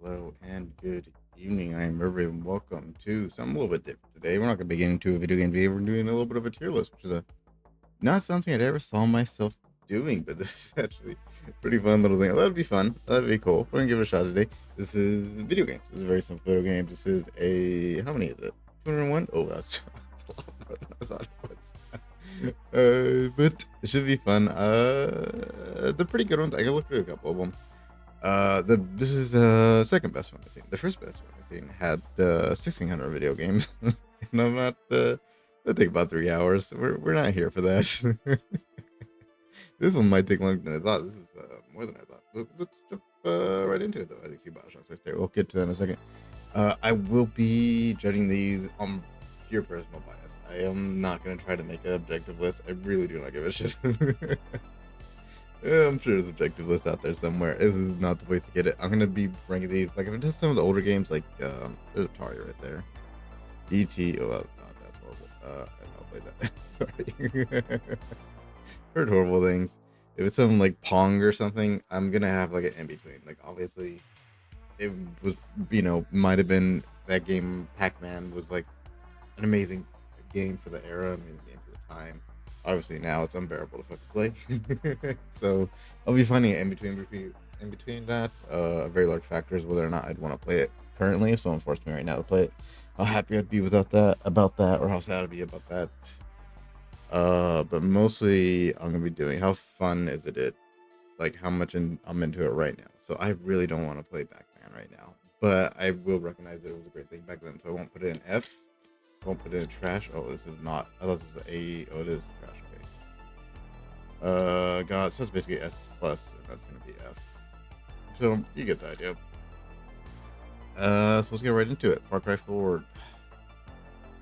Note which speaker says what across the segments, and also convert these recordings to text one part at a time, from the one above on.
Speaker 1: Hello and good evening. I am Irvin and welcome to something a little bit different today. We're not going to be getting into a video game video. We're doing a little bit of a tier list, which is not something I'd ever saw myself doing, but this is actually a pretty fun little thing. That'd be fun. That'd be cool. We're going to give it a shot today. This is video games. This is a very simple video game. This is how many is it? 201? Oh, that's a lot more than I thought it was. But it should be fun. They're pretty good ones. I can look through a couple of them. This is second best one I think. The first best one I think had 1600 video games, and I'm not. That'll take about 3 hours. We're not here for that. This one might take longer than I thought. This is more than I thought. Let's jump right into it though. I think see Bioshocks right there. We'll get to that in a second. I will be judging these on pure personal bias. I am not going to try to make an objective list. I really do not give a shit. Yeah, I'm sure there's objective list out there somewhere. This is not the place to get it. I'm gonna be ranking these like if it does some of the older games, like there's Atari right there. ET. Oh God, that's horrible. I don't play that. Sorry. Heard horrible things. If it's something like Pong or something, I'm gonna have like an in between. Like obviously, it was might have been that game. Pac-Man was like an amazing game for the era. I mean, game for the time. Obviously now it's unbearable to fucking play. So I'll be finding it in between that. A very large factor is whether or not I'd want to play it currently. If someone forced me right now to play it, how happy I'd be about that, or how sad I'd be about that. But mostly I'm gonna be doing how fun is it? Like how much I'm into it right now. So I really don't want to play Pac-Man right now, but I will recognize that it was a great thing back then. So I won't put it in F. Won't put it in trash. Oh, this is not. I thought this was A. Oh, it is trash. Okay. God. So it's basically S plus, and that's gonna be F. So you get the idea. So let's get right into it. Far Cry 4.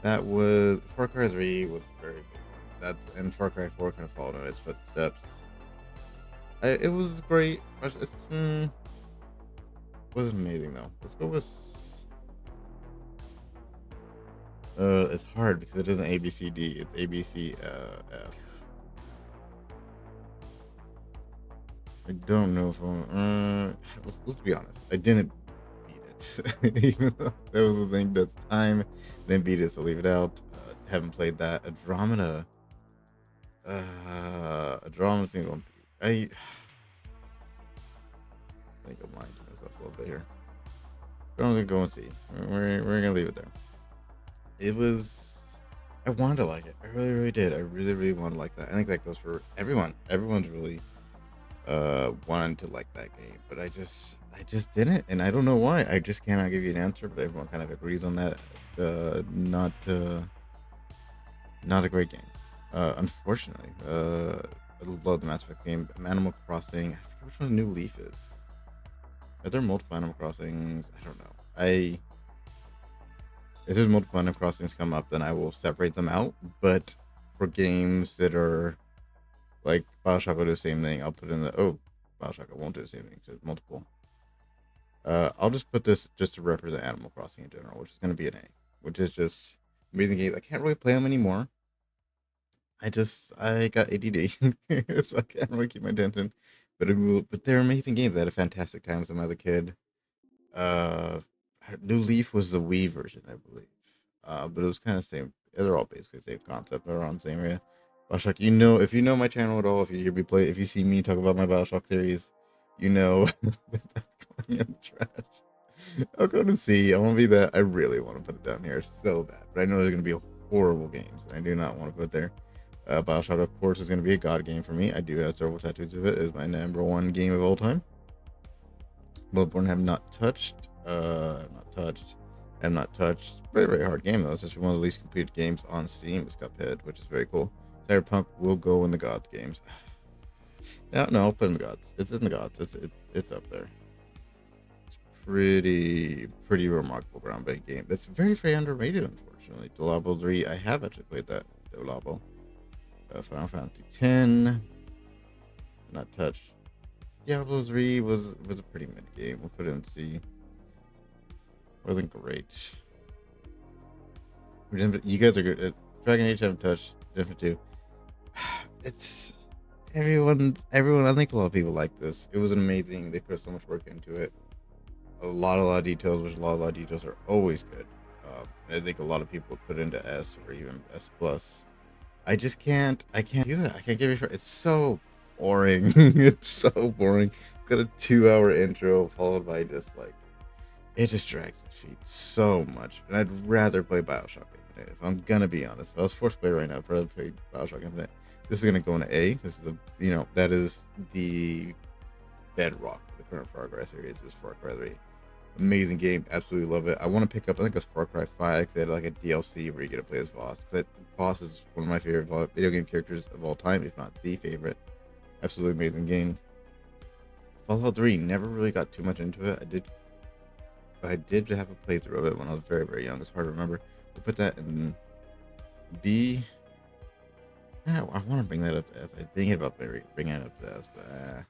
Speaker 1: That was Far Cry 3 was a very big one. And Far Cry 4 kind of followed in its footsteps. It was great. Wasn't amazing though. Let's go with. It's hard because it isn't A B C D. It's A B C F. I don't know if let's be honest. I didn't beat it, even though that was the thing. That's time. I didn't beat it, so leave it out. Haven't played that. Andromeda. Andromeda thing. I think I'm lying to myself a little bit here. But I'm gonna go and see. We're gonna leave it there. It was. I wanted to like it. I really, really did. I really, really want to like that. I think that goes for everyone. Everyone's really wanted to like that game, but I just didn't, and I don't know why. I just cannot give you an answer, but everyone kind of agrees on that. Not a great game, unfortunately. I love the Mass Effect game. Animal Crossing, I forget which one New Leaf is. Are there multiple Animal Crossings? I don't know. I If there's multiple Animal Crossings come up, then I will separate them out, but for games that are like Bioshock will do the same thing. I'll put in the Bioshock I won't do the same thing. So multiple. I'll just put this just to represent Animal Crossing in general, which is going to be an A, which is just amazing games. I can't really play them anymore. I got ADD, so I can't really keep my attention. But they're amazing games. I had a fantastic time with them as a kid. Uh, New Leaf was the Wii version, I believe. But it was kind of same. They're all basically the same concept. They're on the same area. Bioshock, if you know my channel at all, if you hear me play, if you see me talk about my Bioshock series, you know that's going in the trash. I'll go and see. I want to be that. I really want to put it down here so bad, but I know there's going to be horrible games, and I do not want to put it there. Bioshock, of course, is going to be a god game for me. I do have several tattoos of it. It's my number one game of all time. Bloodborne have not touched. Have not touched. Very, very hard game though. It's just one of the least completed games on Steam. It's Cuphead, which is very cool. Cyberpunk will go in the gods games. No, I'll put in the gods. It's in the gods. It's up there. It's pretty remarkable groundbreaking game. It's very, very underrated, unfortunately. Diablo 3. I have actually played that. Diablo. Final Fantasy 10. Not touched. Diablo 3 was a pretty mid game. We'll put it in C. Wasn't great. You guys are good. Dragon Age haven't touched. Different too. It's everyone. I think a lot of people like this. It was amazing. They put so much work into it. A lot of details, which a lot of details are always good. I think a lot of people put into S or even S plus. I can't use it. I can't give it a shot. It's so boring. It's so boring. It's got a 2 hour intro followed by just like, it just drags its feet so much. And I'd rather play Bioshock Infinite. If I'm gonna be honest, if I was forced to play right now, I'd rather play Bioshock Infinite. This is gonna go into A. This is that is the bedrock of the current Far Cry series is Far Cry 3. Amazing game, absolutely love it. I want to pick up, I think it's Far Cry 5, 'cause they had like a DLC where you get to play as Voss. Because Voss is one of my favorite video game characters of all time, if not the favorite. Absolutely amazing game. Fallout 3, never really got too much into it. I did have a playthrough of it when I was very, very young. It's hard to remember. We put that in B. Yeah, I want to bring that up to S. I'm thinking about bringing it up to S, but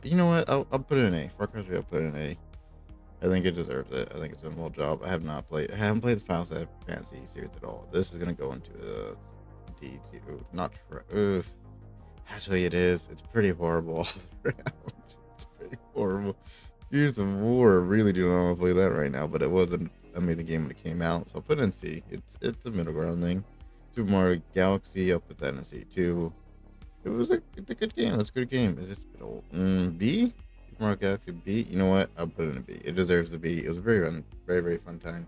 Speaker 1: you know what? I'll put it in A. Far Cry 3, I'll put it in A. I think it deserves it. I think it's done a well job. I haven't played the Final Fantasy series at all. This is gonna go into the D2. Not actually it is. It's pretty horrible all around. It's pretty horrible. Gears of War, really do not want to play that right now, but it was an amazing game when it came out, so I'll put it in C. It's a middle ground thing. Super Mario Galaxy, I'll put that in C too. It's a good game. It's a good game. It's just a bit old. B? Super Mario Galaxy B. You know what? I'll put it in a B. It deserves a B. It was a very fun time.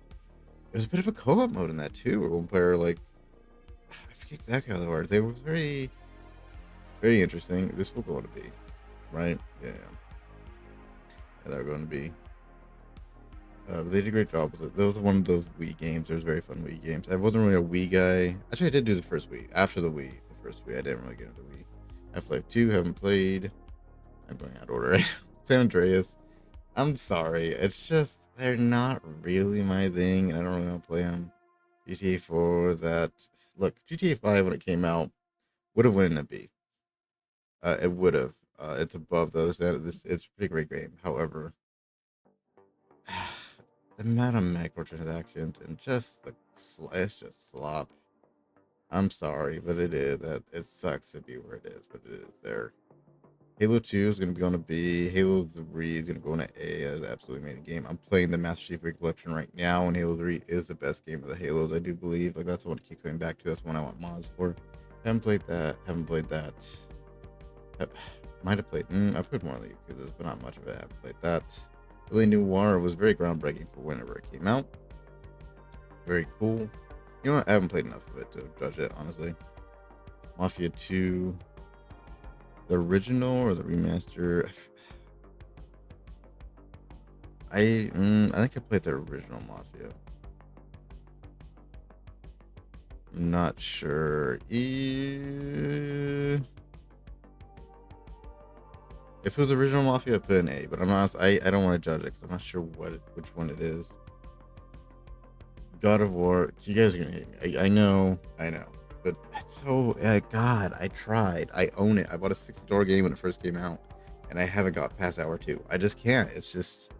Speaker 1: It was a bit of a co-op mode in that too, where one player like I forget exactly how they were. They were very interesting. This will go to B, right? Yeah, they're going to be. But they did a great job with it. That was one of those Wii games. There was very fun Wii games. I wasn't really a Wii guy. Actually, I did do the first Wii. After the Wii, the first Wii, I didn't really get into Wii. Half-Life 2, haven't played. I'm going out of order right now. San Andreas. I'm sorry. It's just, they're not really my thing, and I don't really want to play them. GTA 4, that. Look, GTA 5, when it came out, would have went in a B. It would have. It's above those. It's a pretty great game. However, the amount of microtransactions and just it's just slop. I'm sorry, but it is. It sucks to be where it is, but it is there. Halo 2 is going to be on a B. Halo 3 is going to go on an A. It's an absolutely amazing game. I'm playing the Master Chief Collection right now, and Halo 3 is the best game of the Halos, I do believe. Like, that's the one I keep coming back to. That's the one I want mods for. Haven't played that. Might have played. I've played more of the Yakuza, but not much of it. I haven't played that. L.A. Noire was very groundbreaking for whenever it came out. Very cool. You know what? I haven't played enough of it to judge it, honestly. Mafia 2. The original or the remaster? I think I played the original Mafia. I'm not sure. If it was original Mafia, I put an A, but I'm not. I don't want to judge it because I'm not sure which one it is. God of War. You guys are gonna hate me. I know, but it's so. God, I tried. I own it. I bought a $60 game when it first came out, and I haven't got past hour 2. I just can't. It's just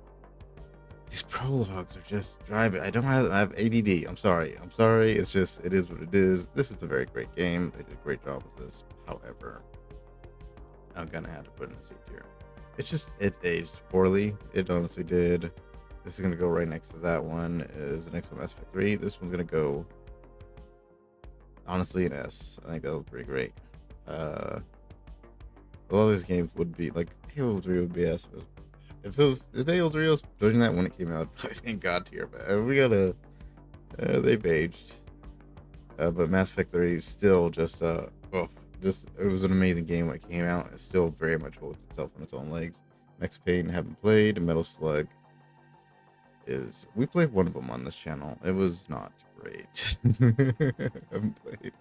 Speaker 1: these prologues are just driving. I have ADD. I'm sorry. It's just it is what it is. This is a very great game. They did a great job with this. However, I'm gonna have to put in a C tier. It's aged poorly. It honestly did. This is gonna go right next to that one. Is the next one Mass Effect 3? This one's gonna go honestly an S. I think that was pretty great. A lot of these games would be like Halo 3 would be S. If Halo 3 was judging that when it came out, I think God tier, but we gotta they've aged. But Mass Effect 3 is still just it was an amazing game when it came out. It still very much holds itself on its own legs. Max Payne haven't played. Metal Slug we played one of them on this channel. It was not great. haven't played.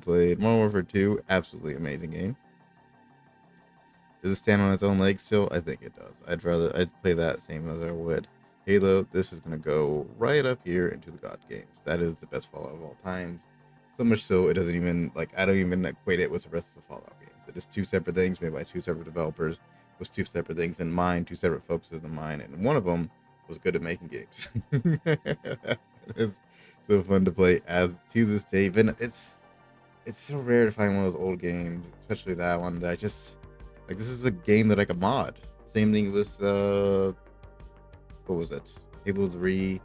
Speaker 1: Played Modern Warfare 2. Absolutely amazing game. Does it stand on its own legs still? I think it does. I'd play that same as I would Halo. This is gonna go right up here into the God games. That is the best Fallout of all time. So much so it doesn't even I don't even equate it with the rest of the Fallout games. It is two separate things made by two separate developers with two separate things in mind, two separate focuses in mind, and one of them was good at making games. It's so fun to play as to this day. And it's it's so rare to find one of those old games, especially that one that I just like. This is a game that I could mod. Same thing with what was it? Halo 3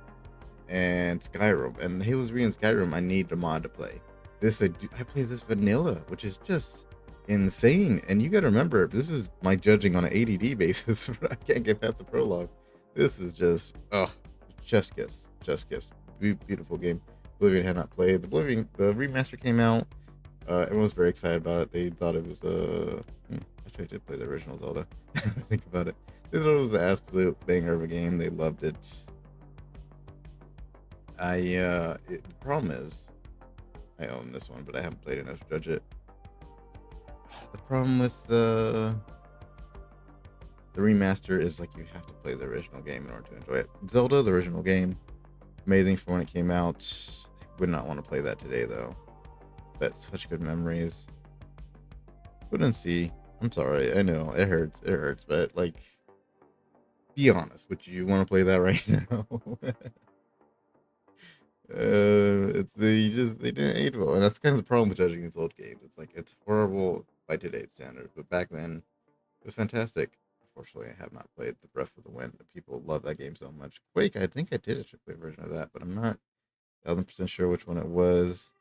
Speaker 1: and Skyrim. And Halo 3 and Skyrim, I need a mod to play. I play this vanilla, which is just insane. And you got to remember, this is my judging on an ADD basis. I can't get past the prologue. This is just chef's kiss, chef's kiss. Beautiful game. Oblivion had not played. The remaster came out. Everyone was very excited about it. They thought it was actually I did play the original Zelda. I think about it. They thought it was an absolute banger of a game. They loved it. The problem is I own this one, but I haven't played enough to judge it. The problem with the remaster is like you have to play the original game in order to enjoy it. Zelda, the original game, amazing for when it came out. I would not want to play that today though. But such good memories. Wouldn't see. I'm sorry. I know it hurts. It hurts, but like, be honest. Would you want to play that right now? They didn't age well, and that's kind of the problem with judging these old games. It's like it's horrible by today's standards, but back then it was fantastic. Unfortunately, I have not played the Breath of the Wind. People love that game so much. Quake, I think I did a play version of that, but I'm not 1,000% sure which one it was.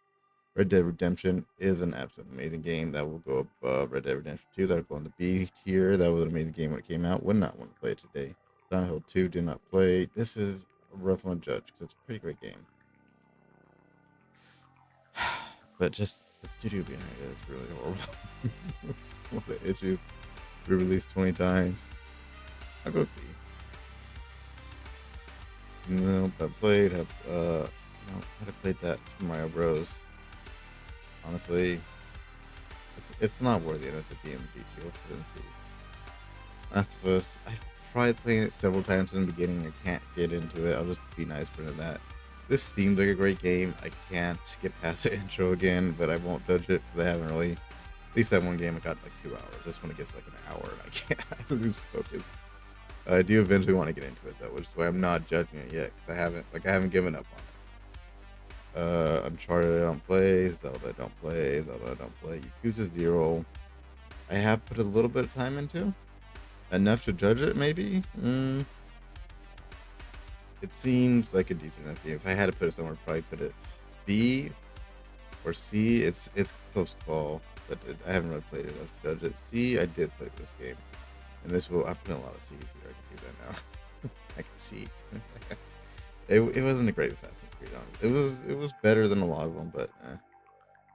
Speaker 1: Red Dead Redemption is an absolute amazing game that will go above Red Dead Redemption 2. That will go on the B tier. That was an amazing game when it came out. Would not want to play it today. Silent Hill 2 did not play. This is a rough one to judge because it's a pretty great game. But just the studio behind it is really horrible. What the issues. Re-released 20 times. I'll go with B. No, but I played. I'd have played that Super Mario Bros. Honestly, it's not worthy enough to be in the BTO for see. Last of Us, I've tried playing it several times in the beginning. I can't get into it. I'll just be nice for that. This seems like a great game. I can't skip past the intro again, but I won't judge it because I haven't really. At least that one game I got like 2 hours. This one it gets like an hour, and I can't. I lose focus. I do eventually want to get into it though, which is why I'm not judging it yet because I haven't given up on it. Uncharted I don't play, Zelda I don't play, Yakuza 0 I have put a little bit of time into, enough to judge it maybe. It seems like a decent enough game. If I had to put it somewhere, I'd probably put it B or C. It's close call, but I haven't really played it enough to judge it. C, I did play this game, and I put in a lot of C's here. I can see that now. I can see. It wasn't a great Assassin's Creed. It was better than a lot of them, but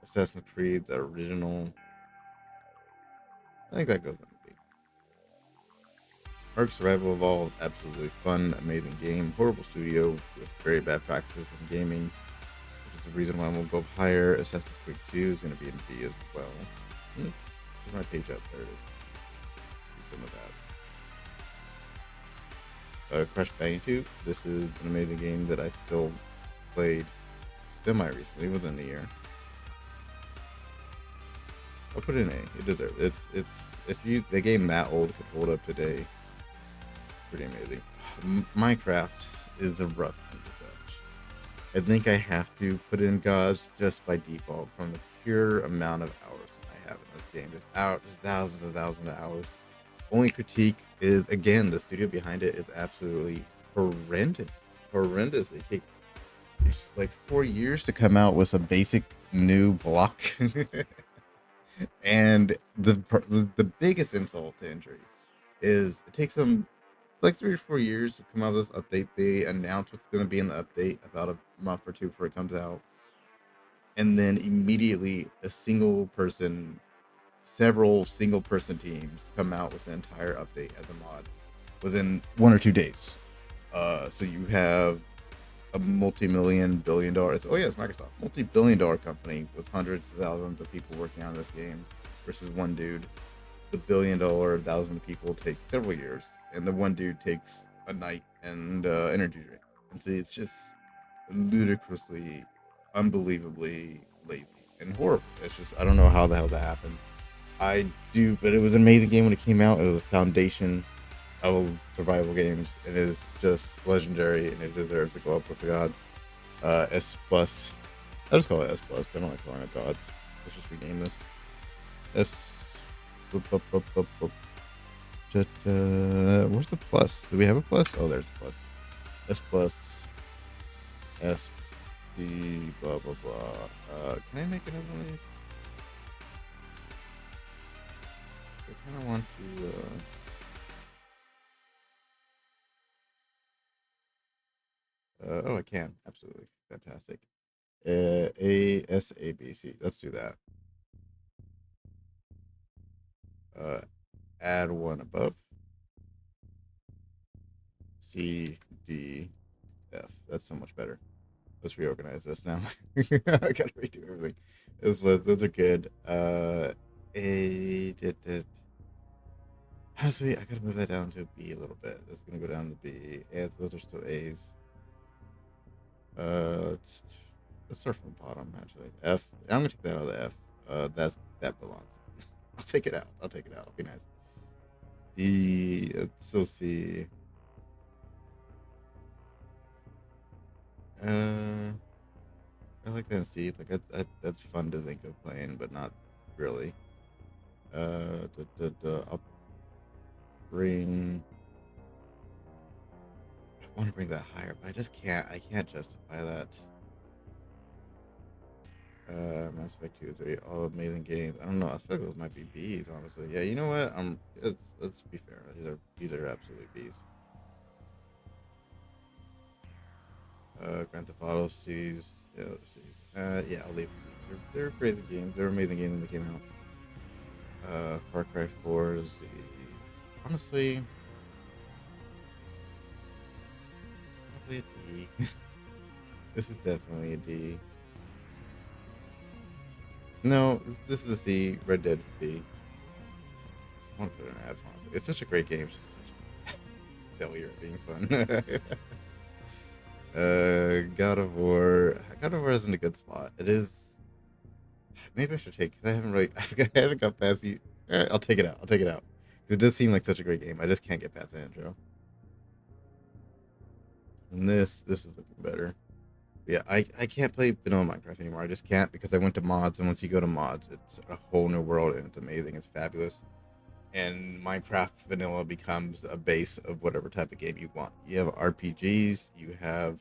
Speaker 1: Assassin's Creed, the original, I think that goes in the B. Ark Survival Evolved, absolutely fun, amazing game. Horrible studio with very bad practices in gaming, which is the reason why we'll go higher. Assassin's Creed 2 is going to be in B as well. Here's my page up. There it is. See some of that. Crash Bandicoot. This is an amazing game that I still played semi-recently, within the year. I'll put it in A. It deserves it. It's if the game that old could hold up today, pretty amazing. Minecraft is a rough one to judge. I think I have to put in Gods just by default from the pure amount of hours I have in this game. Just thousands and thousands of hours. Only critique is again the studio behind it is absolutely horrendous. Horrendous. They take it's like 4 years to come out with a basic new block. And the biggest insult to injury is it takes them like 3 or 4 years to come out with this update. They announce what's going to be in the update about a month or two before it comes out, and then immediately several single person teams come out with an entire update as a mod within 1 or 2 days. So you have a multi-million billion dollar it's Microsoft, multi-billion-dollar company with hundreds of thousands of people working on this game versus one dude. The $1,000,000,000 thousand people take several years, and the one dude takes a night and energy drink. And see, it's just ludicrously, unbelievably lazy and horrible. It's just I don't know how the hell that happened. But it was an amazing game when it came out. It was the foundation of survival games. It is just legendary, and it deserves to go up with the gods. S plus. I just call it S plus. I don't like calling it gods. Let's just rename this. S. Boop, boop, boop, boop, boop. Where's the plus? Do we have a plus? Oh, there's the plus. S plus S B blah blah blah. Can I make another one of these? I kind of want to. Oh, I can absolutely fantastic. A S A B C. Let's do that. Uh, add one above. C D F. That's so much better. Let's reorganize this now. I gotta redo everything. Those are good. A did. Honestly, I gotta move that down to B a little bit. It's gonna go down to B. And those are still A's. Uh, let's start from the bottom actually. F. I'm gonna take that out of the F. That belongs. I'll take it out. I'll take it out. It'll be nice. D. Let's still C. Uh, I like that C. Like that's fun to think of playing, but not really. I'll bring. I want to bring that higher, but I just can't. I can't justify that. Mass Effect 2, 3, all amazing games. I don't know. I feel like those might be B's, honestly. Yeah, you know what? Let's be fair. These are absolutely B's. Grand Theft Auto C's. Yeah, C's. Yeah, I'll leave C's. They're crazy games. They're amazing games when they came out. Far Cry 4 is the honestly probably a D. This is definitely a D. No, this is a C. Red Dead is a D. I want to put it in F, honestly. It's such a great game. It's just such a failure at being fun. God of War. God of War is in a good spot. It is. Maybe I should take because I haven't really. I haven't got past the. I'll take it out. I'll take it out. It does seem like such a great game. I just can't get past the intro. And this is looking better. Yeah, I can't play vanilla Minecraft anymore. I just can't because I went to mods, and once you go to mods, it's a whole new world, and it's amazing. It's fabulous. And Minecraft vanilla becomes a base of whatever type of game you want. You have RPGs, you have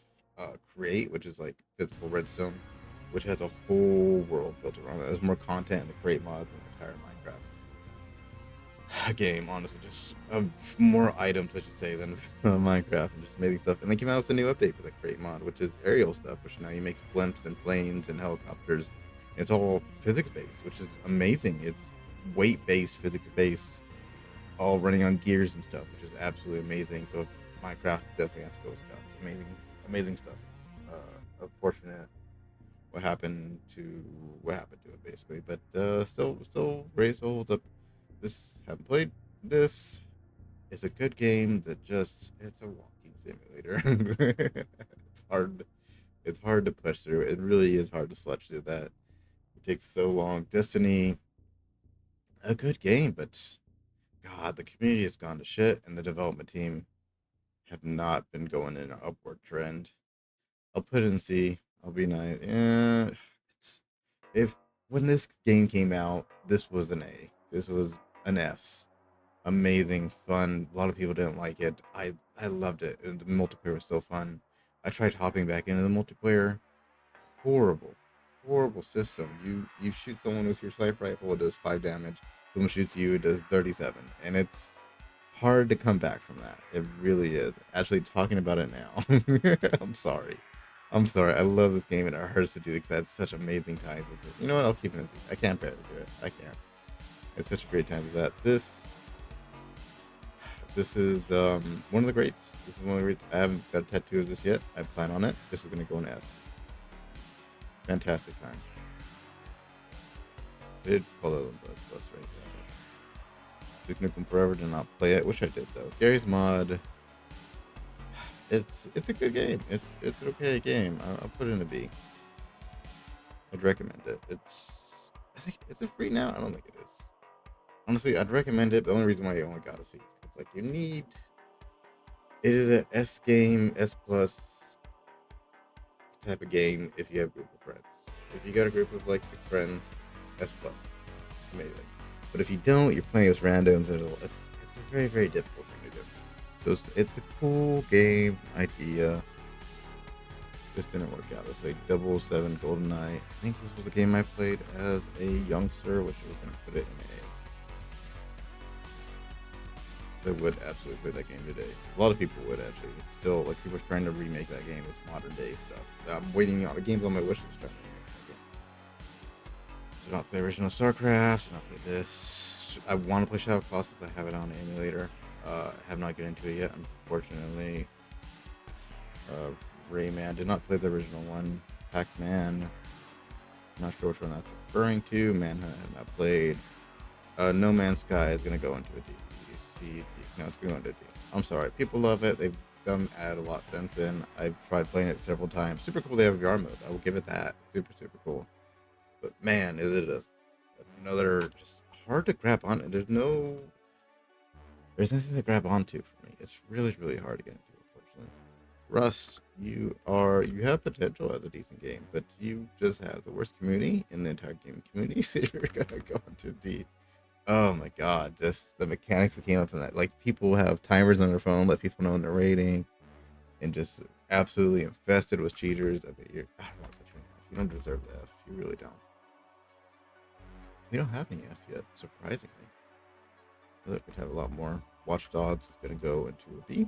Speaker 1: Create, which is like physical redstone, which has a whole world built around it. There's more content to create mods than the entire Minecraft game, honestly. Just more items, I should say, than Minecraft, and just amazing stuff. And they came out with a new update for the Create mod, which is aerial stuff, which now you make blimps and planes and helicopters. It's all physics based, which is amazing. It's weight based, physics based, all running on gears and stuff, which is absolutely amazing. So Minecraft definitely has to go with God. It's amazing, amazing stuff. Unfortunate what happened to it basically, but still Race holds up. This haven't played this. It's a good game that just it's a walking simulator. it's hard. It's hard to push through. It really is hard to sludge through that. It takes so long. Destiny, a good game, but God, the community has gone to shit, and the development team have not been going in an upward trend. I'll put it in C. I'll be nice. Yeah, it's if when this game came out, this was an A. This was an S. Amazing, fun. A lot of people didn't like it. I loved it. And the multiplayer was so fun. I tried hopping back into the multiplayer. Horrible, horrible system. You shoot someone with your sniper rifle, it does 5 damage. Someone shoots you, it does 37, and it's hard to come back from that. It really is. Actually, talking about it now, I'm sorry. I'm sorry. I love this game, and it hurts to do it because I had such amazing times with it. You know what? I'll keep it as I can't bear to do it. I can't. It's such a great time with that. This is one of the greats. This is one of the greats. I haven't got a tattoo of this yet. I plan on it. This is gonna go in S. Fantastic time. I did call it a bus right there. Duke Nukem Forever did not play it. Wish I did though. Gary's Mod. It's a good game. It's an okay game. I'll put it in a B. I'd recommend it. I think it's a free now. I don't think it is. Honestly, I'd recommend it. The only reason why you only got to see is because like you need. It is a S game, S plus type of game if you have a group of friends. If you got a group of like 6 friends, S plus, amazing. But if you don't, you're playing as randoms, and it's a very very difficult thing to do. So it's a cool game idea. Just didn't work out this way. 007 GoldenEye. I think this was a game I played as a youngster, which I was gonna put it in a. I would absolutely play that game today. A lot of people would actually. It's still like people are trying to remake that game with modern day stuff. I'm waiting on the games on my wish list trying to remake that game. So not play original StarCraft. Not play this. I want to play Shadow of Colossus. I have it on emulator. I have not get into it yet, unfortunately. Rayman did not play the original one. Pac-Man. Not sure which one that's referring to. Manhunt I have not played. No Man's Sky is gonna go into a D. No, it's gonna go into a D. I'm sorry. People love it. They've done add a lot since then. I've tried playing it several times. Super cool they have VR mode. I will give it that. Super cool. But man, is it another just hard to grab on. There's nothing to grab onto for me. It's really hard to get into, unfortunately. Rust, you have potential as a decent game, but you just have the worst community in the entire game community, so you're gonna go into D. Oh my god, just the mechanics that came up from that. Like people have timers on their phone, let people know when they're rating, and just absolutely infested with cheaters. I mean, I don't want to put you in F. You don't deserve the F. You really don't. We don't have any F yet, surprisingly. Look, we'd have a lot more. Watch Dogs is gonna go into a B.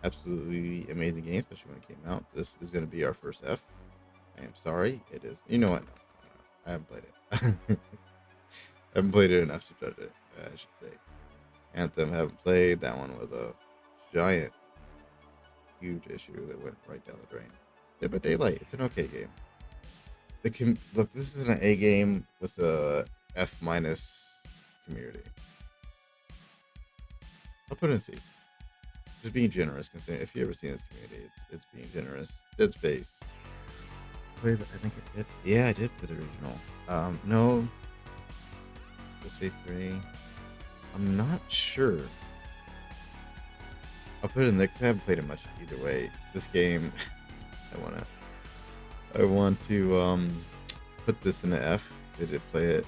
Speaker 1: Absolutely amazing game, especially when it came out. This is gonna be our first F. I am sorry, it is. You know what? No, I haven't played it. I haven't played it enough to judge it, I should say. Anthem, haven't played. That one was a giant, huge issue that went right down the drain. Dead by Daylight, it's an okay game. Look, this is an A game with a F minus community. I'll put it in C. Just being generous, considering if you ever seen this community, it's being generous. Dead Space. I think I did. Yeah, I did play the original. No. Dead Space 3. I'm not sure. I'll put it in there because I haven't played it much either way. This game, I want to put this in an F. I did play it.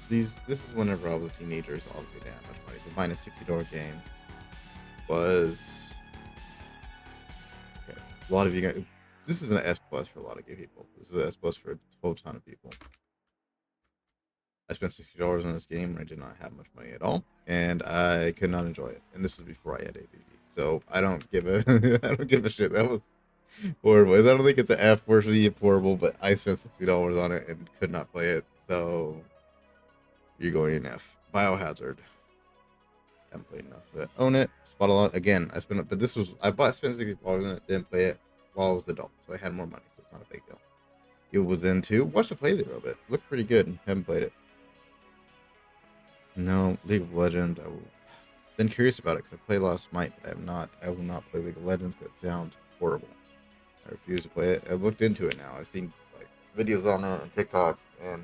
Speaker 1: This is whenever I was a teenager, so obviously didn't have much money. So buying a $60 game was okay. A lot of you guys. This is an S plus for a lot of gay people. This is an S plus for a whole ton of people. I spent $60 on this game and I did not have much money at all, and I could not enjoy it. And this was before I had ADD, so I don't give a I don't give a shit. That was horrible. I don't think it's an F worth of horrible, but I spent $60 on it and could not play it. So you're going in F. Biohazard. Haven't played enough of it. Own it. Spot a lot. Again, I spent, but this was I spent $60 on it. Didn't play it while I was adult, so I had more money, so it's not a big deal. It was into watched the playthrough of it. Looked pretty good. Haven't played it. No, League of Legends. I've been curious about it because I played Lost Smite, but I have not. I will not play League of Legends because it sounds horrible. I refuse to play it. I've looked into it now. I've seen like videos on it and TikTok, and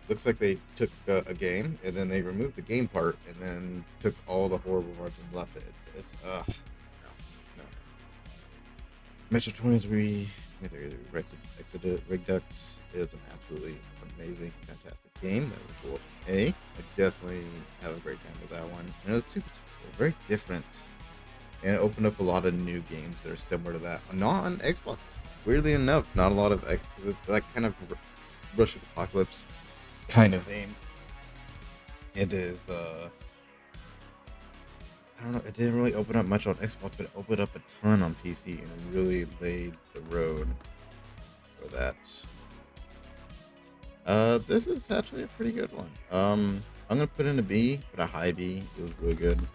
Speaker 1: looks like they took a game and then they removed the game part and then took all the horrible parts and left it. It's no. Metro 23. Redux is an absolutely amazing, fantastic game. That was A. I definitely have a great time with that one. And it was super cool, very different, and it opened up a lot of new games that are similar to that. Not on Xbox. Weirdly enough, not a lot of that kind of Rush Apocalypse kind of thing. It is. I don't know. It didn't really open up much on Xbox, but it opened up a ton on PC and really laid the road for that. This is actually a pretty good one. I'm gonna put in a B, but a high B. It was really good.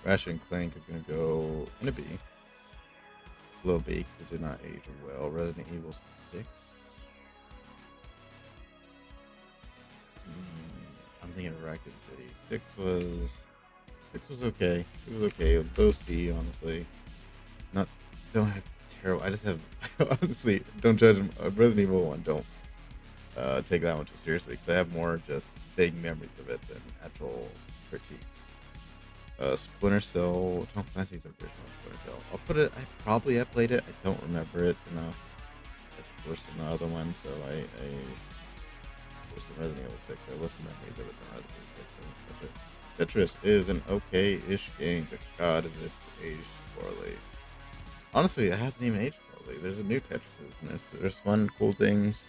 Speaker 1: Ratchet and Clank is gonna go in a B. Low B because it did not age well. Resident Evil 6. I'm thinking of Raccoon City. 6 was okay. It was okay. It was low C, honestly. Don't have terrible. I just have honestly don't judge them. Resident Evil 1. Don't take that one too seriously because I have more just vague memories of it than actual critiques. Splinter Cell. Tom Clancy's original Splinter Cell. I'll put it. I probably have played it. I don't remember it enough. worse than the other one, so I worse than Resident Evil 6. I wasn't that major with the Resident Evil 6. I won't touch it. Tetris is an okay-ish game, but God, is it aged poorly. Honestly, it hasn't even aged poorly. There's a new Tetris, and there's fun, cool things.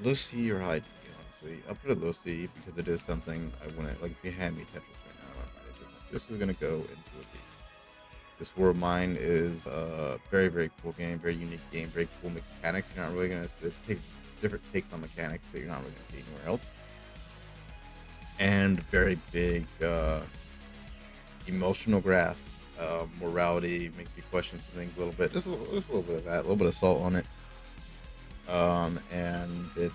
Speaker 1: Low C or high D, honestly. I'll put it low C because it is something I wouldn't like. If you hand me Tetris right now, I don't mind it too much. This is gonna go into a B. This War of Mine is a very, very cool game, very unique game, very cool mechanics. You're not really gonna take different takes on mechanics that you're not really gonna see anywhere else, and very big emotional graph. Morality makes you question something a little bit, just a little bit of that, a little bit of salt on it. And it's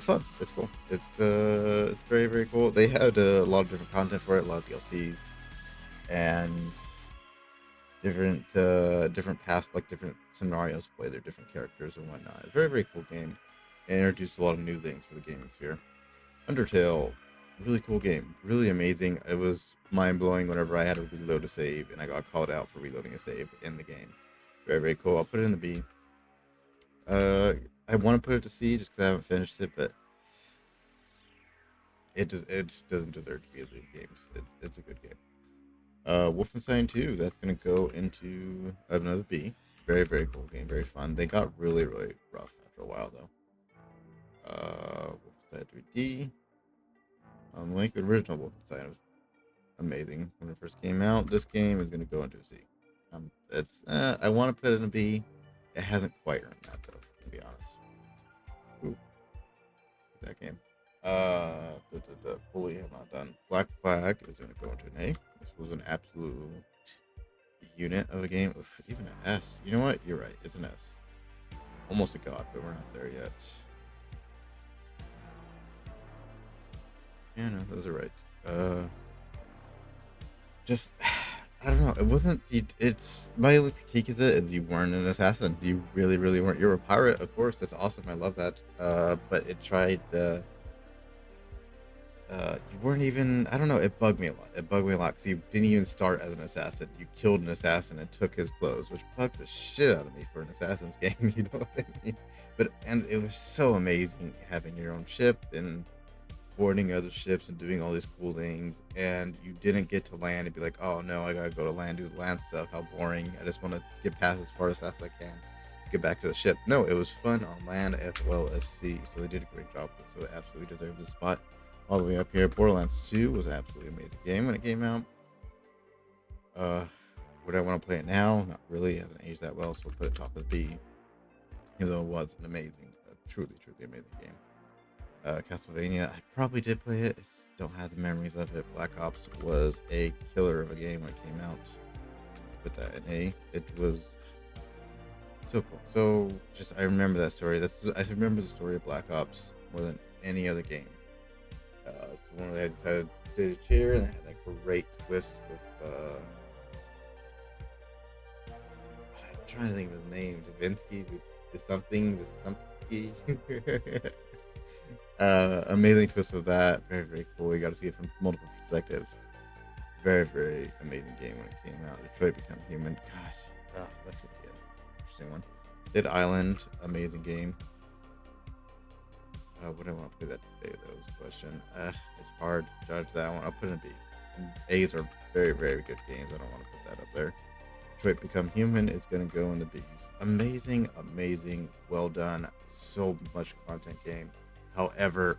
Speaker 1: fun. It's cool. It's very, very cool. They had a lot of different content for it, a lot of DLCs, and different past, like different scenarios to play their different characters and whatnot. It's a very, very cool game. It introduced a lot of new things for the gaming sphere. Undertale, really cool game, really amazing. It was mind blowing whenever I had to reload a save and I got called out for reloading a save in the game. Very, very cool. I'll put it in the B. I want to put it to C just because I haven't finished it, but it doesn't deserve to be in these games. It's a good game. Wolfenstein 2, that's gonna go into another B. Very, very cool game, very fun. They got really, really rough after a while though. Wolfenstein 3D. Like the original Wolfenstein was amazing when it first came out. This game is gonna go into a C. I want to put it in a B. It hasn't quite earned that though, to be honest. Ooh, that game. Fully have not done. Black Flag is gonna go into an A. This was an absolute unit of a game. Even an S. You know what? You're right. It's an S. Almost a God, but we're not there yet. Yeah, no, those are right. Just I don't know. It wasn't. It's my only critique is you weren't an assassin. You really, really weren't. You're a pirate, of course. That's awesome. I love that. But it tried. You weren't even. I don't know. It bugged me a lot. It bugged me a lot because you didn't even start as an assassin. You killed an assassin and took his clothes, which bugs the shit out of me for an assassin's game. You know what I mean? And it was so amazing having your own ship and boarding other ships and doing all these cool things, and you didn't get to land and be like, oh no, I gotta go to land, do the land stuff, how boring, I just want to skip past as far as fast as I can, get back to the ship. No, it was fun on land as well as sea, so they did a great job with it, so it absolutely deserves a spot all the way up here. Borderlands 2 was an absolutely amazing game when it came out. Would I want to play it now? Not really. It hasn't aged that well, so we'll put it top of B, even though it was an amazing, truly, truly amazing game. Castlevania, I probably did play it. I just don't have the memories of it. Black Ops was a killer of a game when it came out. Put that in A. It was so cool. So just I remember that story. I remember the story of Black Ops more than any other game. It's one where they had to cheer and they had that great twist with I'm trying to think of his name. Davinsky, this something, this something. Amazing twist of that. Very, very cool. You got to see it from multiple perspectives. Very, very amazing game when it came out. Detroit Become Human. Gosh, that's gonna be an interesting one. Dead Island, amazing game. What do I want to play that today? That was a question. It's hard to judge that one. I'll put it in B. A's are very, very good games. I don't want to put that up there. Detroit Become Human is going to go in the B's. Amazing, amazing, well done. So much content game. However,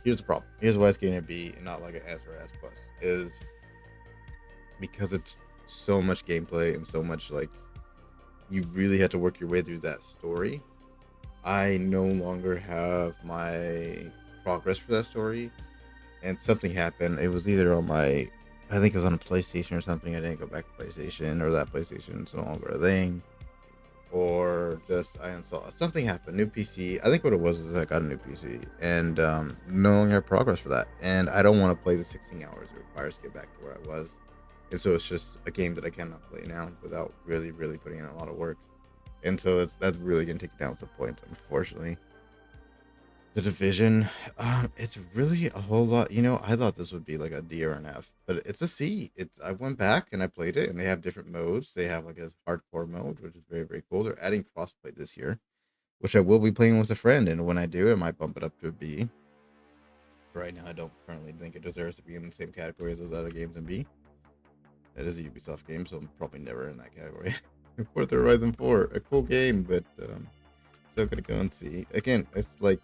Speaker 1: here's the problem. Here's why it's getting a B and not like an S or S plus. Is because it's so much gameplay and so much like you really have to work your way through that story. I no longer have my progress for that story, and something happened. It was either on I think it was on a PlayStation or something. I didn't go back to PlayStation, or that PlayStation's no longer a thing, or just I installed something happened. New PC. I think what it was is I got a new PC and no longer have progress for that, and I don't want to play the 16 hours it requires to get back to where I was, and so it's just a game that I cannot play now without really, really putting in a lot of work. And so that's really gonna take it down some points, unfortunately. The Division, it's really a whole lot. You know, I thought this would be like a D or an F, but it's a C. It's I went back and I played it, and they have different modes. They have like a hardcore mode, which is very very cool. They're adding crossplay this year, which I will be playing with a friend, and when I do, I might bump it up to a B. Right now, I don't currently think it deserves to be in the same category as those other games in B. It is a Ubisoft game, so I'm probably never in that category. Forza Horizon 4, a cool game, but still gonna go and see. Again, it's like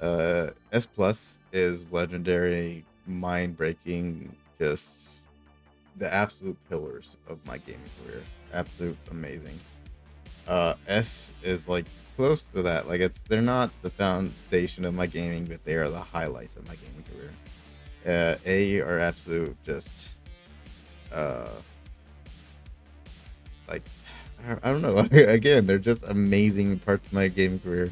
Speaker 1: S Plus is legendary, mind breaking, just the absolute pillars of my gaming career. Absolute amazing. S is like close to that. Like they're not the foundation of my gaming, but they are the highlights of my gaming career. A are absolute just uh like I don't know. Again, they're just amazing parts of my gaming career.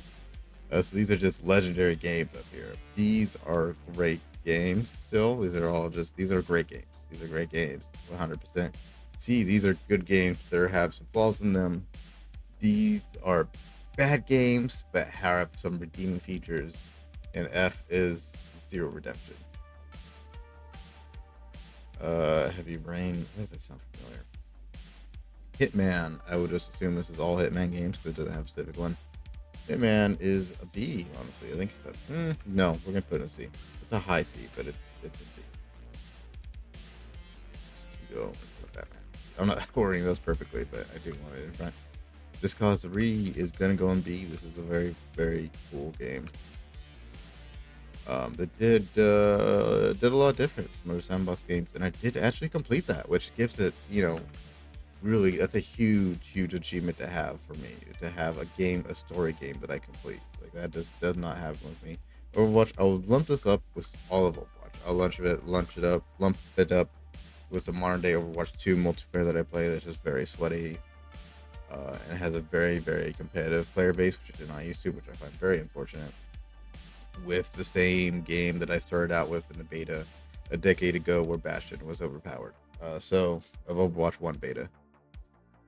Speaker 1: So these are just legendary games up here. These are great games. Still, these are great games. These are great games, 100%. See, these are good games. They have some flaws in them. These are bad games, but have some redeeming features. And F is Zero Redemption. Heavy Rain. Why does that sound familiar? Hitman. I would just assume this is all Hitman games because it doesn't have a specific one. Hitman is a B, honestly. I think it's no, we're gonna put it in a C. It's a high C, but it's a C. Go Batman. I'm not ordering those perfectly, but I do want it in front. Just Cause 3 is gonna go in B. This is a very, very cool game. That did a lot different from other sandbox games, and I did actually complete that, which gives it, really, that's a huge achievement to have for me, to have a story game that I complete. Like that just does not happen with me. Overwatch, I'll lump this up with all of Overwatch. I'll lump it up with the modern day Overwatch 2 multiplayer that I play that's just very sweaty, and has a very, very competitive player base, which I did not used to, which I find very unfortunate. With the same game that I started out with in the beta a decade ago, where Bastion was overpowered. So of Overwatch 1 beta.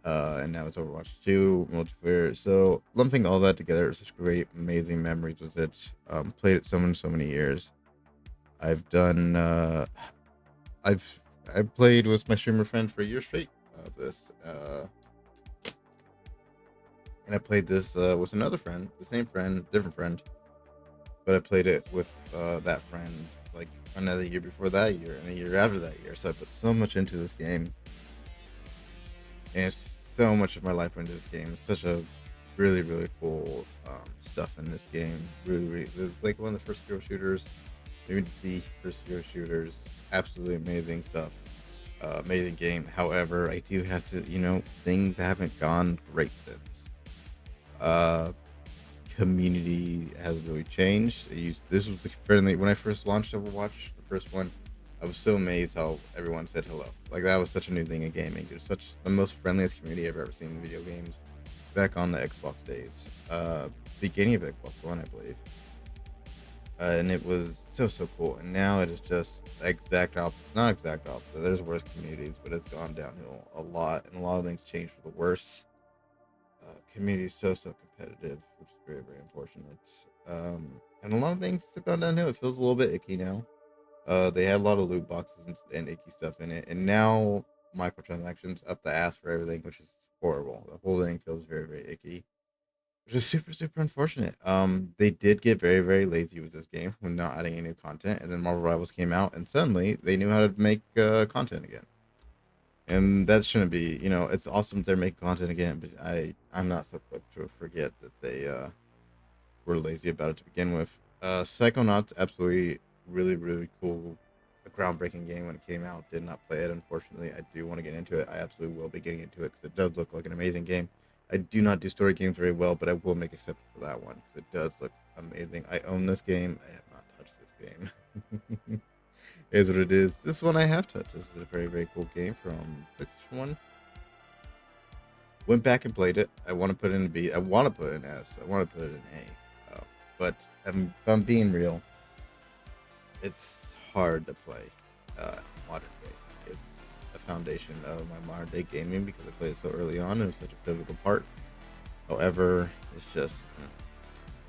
Speaker 1: And now it's Overwatch 2 multiplayer. So lumping all that together, it's such great, amazing memories with it. Played it so many years. I've done. I've played with my streamer friend for a year straight. This and I played this with another friend, the same friend, different friend, but I played it with that friend like another year before that year and a year after that year. So I put so much into this game, and it's so much of my life into this game. It's such a really cool stuff in this game. Really, like one of the first hero shooters, maybe the first hero shooters. Absolutely amazing stuff. Amazing game. However, I do have to, things haven't gone great since. Uh, Community has really changed. This was the friendly when I first launched Overwatch, the first one. I was so amazed how everyone said hello. Like that was such a new thing in gaming. It was such the most friendliest community I've ever seen in video games. Back on the Xbox days, beginning of Xbox One, I believe, and it was so cool. And now it is just exact opposite. Not exact opposite. There's worse communities, but it's gone downhill a lot, and a lot of things changed for the worse. Community is so competitive, which is very unfortunate. And a lot of things have gone downhill. It feels a little bit icky now. They had a lot of loot boxes and icky stuff in it, and now microtransactions up the ass for everything, which is horrible. The whole thing feels very icky, which is super unfortunate. They did get very lazy with this game when not adding any new content, and then Marvel Rivals came out, and suddenly they knew how to make content again. And that shouldn't be, it's awesome they're making content again, but I'm not so quick to forget that they were lazy about it to begin with. Psychonauts, absolutely really cool, a groundbreaking game when it came out. Did not play it, unfortunately. I do want to get into it. I absolutely will be getting into it because it does look like an amazing game. I do not do story games very well, but I will make exception for that one because it does look amazing. I own this game. I have not touched this game. Is what it is. This one I have touched. This is a very cool game from PlayStation 1. Went back and played it. I want to put it in B. I want to put it in S. I want to put it in A. But if I'm being real, it's hard to play modern day. It's a foundation of my modern day gaming because I played it so early on. It was such a pivotal part. However, it's just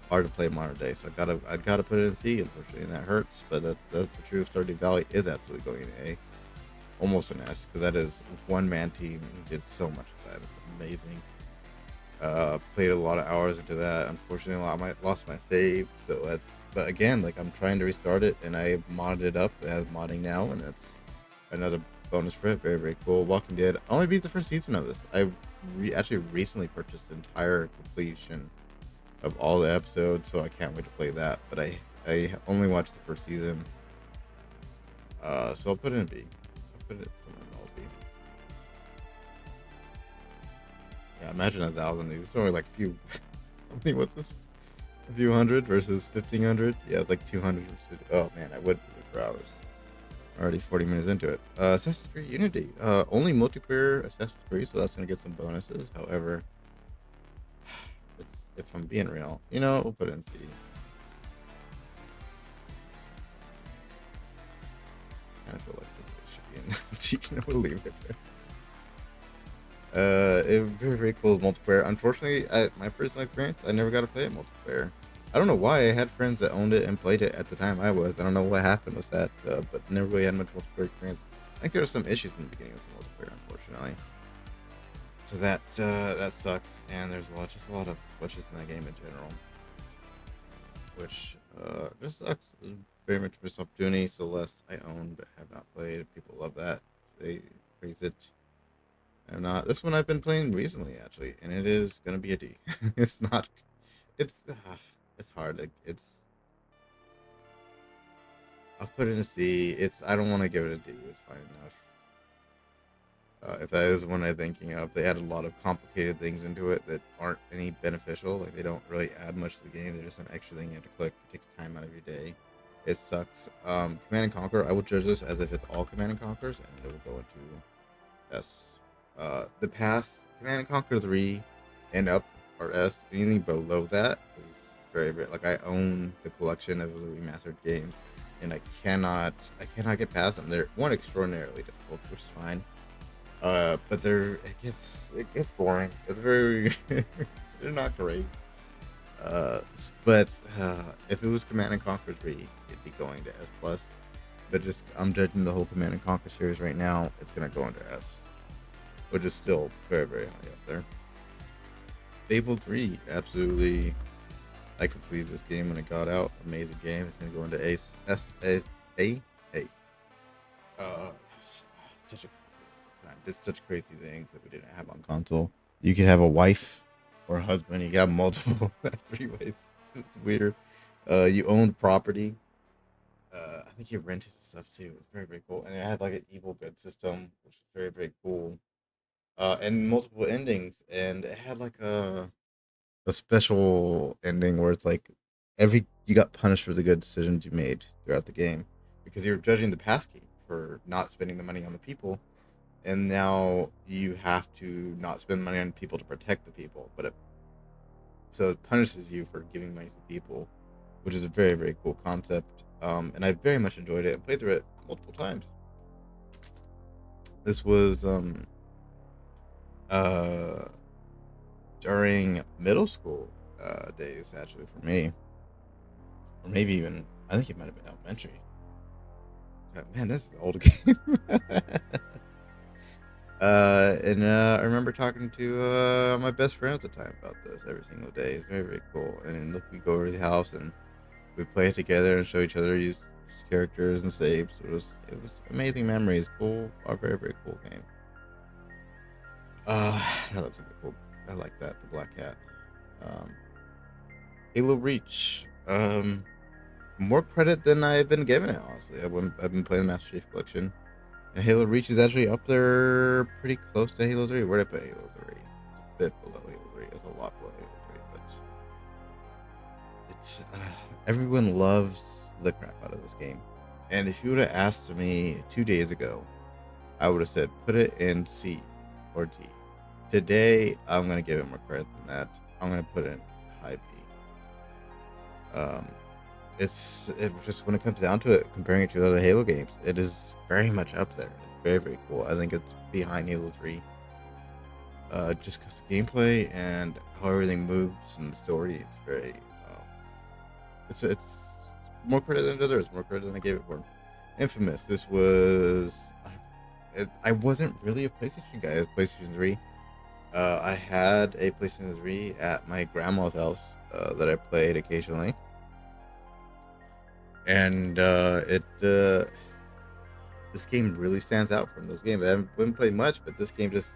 Speaker 1: hard to play modern day. So I gotta put it in C, unfortunately, and that hurts. But that's the truth. Stardew Valley is absolutely going to A, almost an S, because that is one man team. He did so much of that. It's amazing. Played a lot of hours into that. Unfortunately, lost my save. So that's, but again, like I'm trying to restart it, and I modded it up as modding now, and that's another bonus for it. Very, very cool. Walking Dead. I only beat the first season of this. I actually recently purchased the entire completion of all the episodes, so I can't wait to play that. But I only watched the first season. So I'll put it in B. I'll put it somewhere in all B. Yeah, imagine 1,000. These are only like few. I mean, what's this? A few hundred versus 1,500. Yeah, it's like 200 versus. Oh man, I would do it for hours. Already 40 minutes into it. Assassin's Creed Unity. Only multiplayer Assassin's Creed, so that's gonna get some bonuses. However, it's, if I'm being real, we'll put it in C. I feel like it should be in C. We'll leave it there. It was very, very cool multiplayer. Unfortunately, my personal experience, I never got to play it multiplayer. I don't know why. I had friends that owned it and played it at the time I was. I don't know what happened with that, but never really had much multiplayer experience. I think there were some issues in the beginning of some multiplayer, unfortunately. So that sucks, and there's just a lot of glitches in that game in general, which just sucks. Very much missed opportunity. Celeste, I own but have not played. People love that. They praise it. And this one I've been playing recently actually, and it is gonna be a D. It's not. It's hard. Like it's. I'll put it in a C. It's. I don't want to give it a D. It's fine enough. If that is one I'm thinking of, they add a lot of complicated things into it that aren't any beneficial. Like they don't really add much to the game. They're just an extra thing you have to click. It takes time out of your day. It sucks. Command and Conquer. I will judge this as if it's all Command and Conquers, and it will go into S. The past Command and Conquer 3 and up are S. Anything below that is very, very, like I own the collection of the remastered games, and I cannot get past them. They're one extraordinarily difficult, which is fine. But it gets boring. It's very they're not great. But if it was Command and Conquer 3, it'd be going to S plus. But just I'm judging the whole Command and Conquer series right now. It's gonna go into S, which is still very, very high up there. Fable 3, absolutely. I completed this game when it got out. Amazing game. It's gonna go into Ace S A A. Such a time. Did such crazy things that we didn't have on console. You could have a wife or a husband. You got multiple 3 ways. It's weird. You owned property. I think you rented stuff too. It was very, very cool. And it had like an evil good system, which was very, very cool. And multiple endings. And it had like a special ending where it's like you got punished for the good decisions you made throughout the game because you were judging the past game for not spending the money on the people, and now you have to not spend money on people to protect the people, but it punishes you for giving money to people, which is a very, very cool concept. And I very much enjoyed it and played through it multiple times. This was uh during middle school days actually for me, or maybe even I think it might have been elementary. Man, this is an old game. And I remember talking to my best friend at the time about this every single day. It's very, very cool. And look, we go over to the house and we play it together and show each other these characters and saves. It was amazing memories. Cool, a very, very cool game. That looks like a cool. I like that, the Black Cat. Um, Halo Reach. More credit than I've been given it. Honestly, I've been playing the Master Chief Collection, and Halo Reach is actually up there, pretty close to Halo 3. Where did I put Halo 3? It's a bit below Halo 3. It's a lot below Halo 3, but it's everyone loves the crap out of this game. And if you would have asked me 2 days ago, I would have said put it in C or D. Today, I'm gonna give it more credit than that. I'm gonna put it in high B. It just when it comes down to it, comparing it to other Halo games, it is very much up there. It's very, very cool. I think it's behind Halo 3. Just because the gameplay and how everything moves and the story, it's very It's more credit than it deserves. More credit than I gave it for. Infamous. This was. I wasn't really a PlayStation guy. It was PlayStation 3. I had a PlayStation 3 at my grandma's house that I played occasionally, and this game really stands out from those games. I haven't played much, but this game just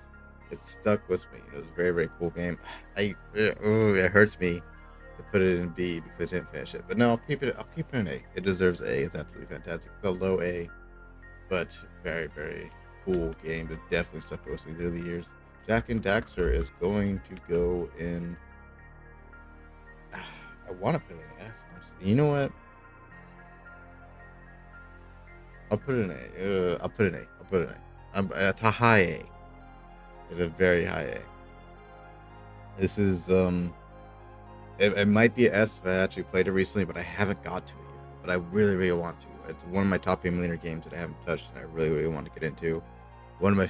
Speaker 1: it stuck with me. It was a very very cool game. It hurts me to put it in B because I didn't finish it, but no, I'll keep it an A. It deserves A. It's absolutely fantastic. It's a low A, but very very cool game that definitely stuck with me through the years. Jak and Daxter is going to go in. I want to put it in S. You know what? I'll put it in A. I'll put it in A. I'll put it in A. It's a high A. It's a very high A. This is it might be an S if I actually played it recently, but I haven't got to it yet. But I really really want to. It's one of my top emulator games that I haven't touched, and I really really want to get into. One of my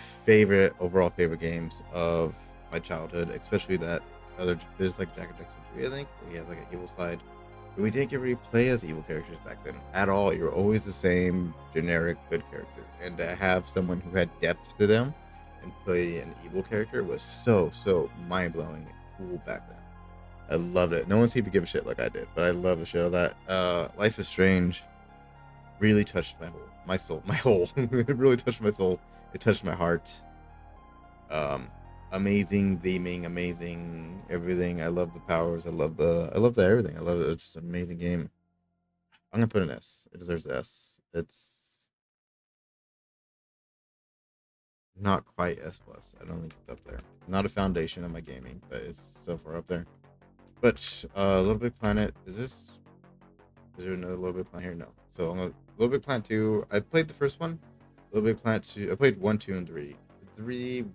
Speaker 1: overall favorite games of my childhood, especially that there's like Jak and Daxter 3, I think, where he has like an evil side. But we didn't get to play as evil characters back then at all. You were always the same generic good character, and to have someone who had depth to them and play an evil character was so mind blowing and cool back then. I loved it. No one seemed to give a shit like I did, but I love the shit of that. Life is Strange really touched my soul, my whole. It really touched my soul. It touched my heart. Um, Amazing theming, amazing everything. I love the powers. I love the everything. I love it. It's just an amazing game. I'm gonna put an S. It deserves an S. It's not quite S plus. I don't think it's up there. Not a foundation of my gaming, but it's so far up there. But Little Big Planet is this? Is there another Little Big Planet here? No. So I'm gonna Little Big Planet 2. I played the first one. Little Big Planet 2. I played 1, 2, and 3. 3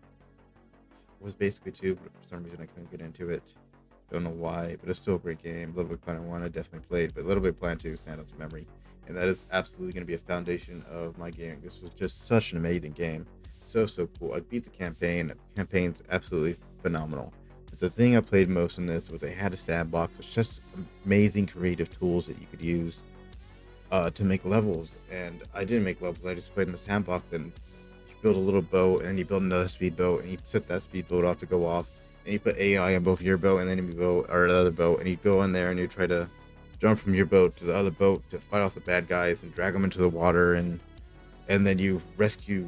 Speaker 1: was basically 2, but for some reason I couldn't get into it. Don't know why, but it's still a great game. Little Big Planet 1 I definitely played, but Little Big Planet 2 stand out to memory. And that is absolutely going to be a foundation of my gaming. This was just such an amazing game. So cool. I beat the campaign. The campaign's absolutely phenomenal. But the thing I played most in this was they had a sandbox with just amazing creative tools that you could use to make levels. And I didn't make levels. I just played in the sandbox, and you build a little boat, and you build another speedboat, and you set that speedboat off to go off, and you put AI on both your boat and then your boat or the other boat, and you go in there and you try to jump from your boat to the other boat to fight off the bad guys and drag them into the water, and then you rescue